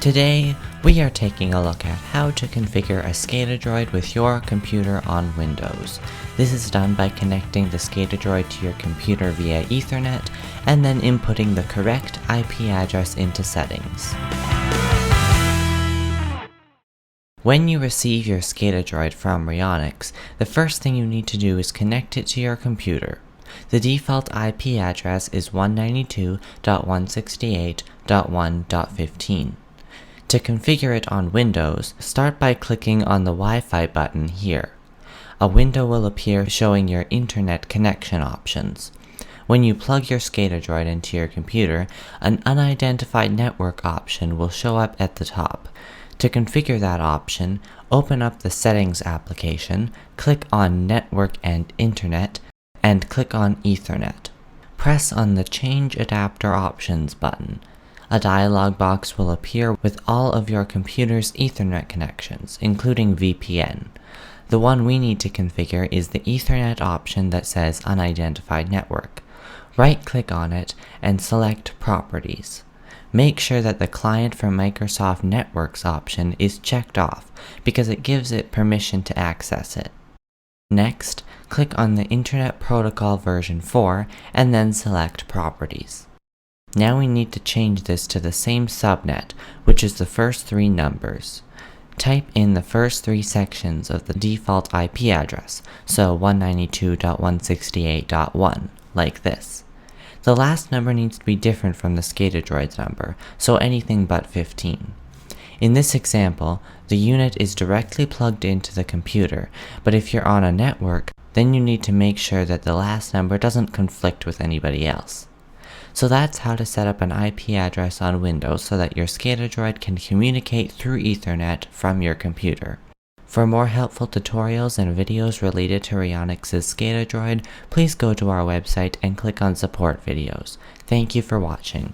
Today, we are taking a look at how to configure a SCADADroid with your computer on Windows. This is done by connecting the SCADADroid to your computer via Ethernet and then inputting the correct IP address into settings. When you receive your SCADADroid from Rionix, the first thing you need to do is connect it to your computer. The default IP address is 192.168.1.15. To configure it on Windows, start by clicking on the Wi-Fi button here. A window will appear showing your internet connection options. When you plug your SCADADroid into your computer, an unidentified network option will show up at the top. To configure that option, open up the Settings application, click on Network and Internet, and click on Ethernet. Press on the Change Adapter Options button. A dialog box will appear with all of your computer's Ethernet connections, including VPN. The one we need to configure is the Ethernet option that says Unidentified Network. Right-click on it and select Properties. Make sure that the Client for Microsoft Networks option is checked off because it gives it permission to access it. Next, click on the Internet Protocol version 4 and then select Properties. Now we need to change this to the same subnet, which is the first three numbers. Type in the first three sections of the default IP address, so 192.168.1, like this. The last number needs to be different from the SCADADroid's number, so anything but 15. In this example, the unit is directly plugged into the computer, but if you're on a network, then you need to make sure that the last number doesn't conflict with anybody else. So that's how to set up an IP address on Windows so that your SCADADroid can communicate through Ethernet from your computer. For more helpful tutorials and videos related to Rionix's SCADADroid, please go to our website and click on Support Videos. Thank you for watching.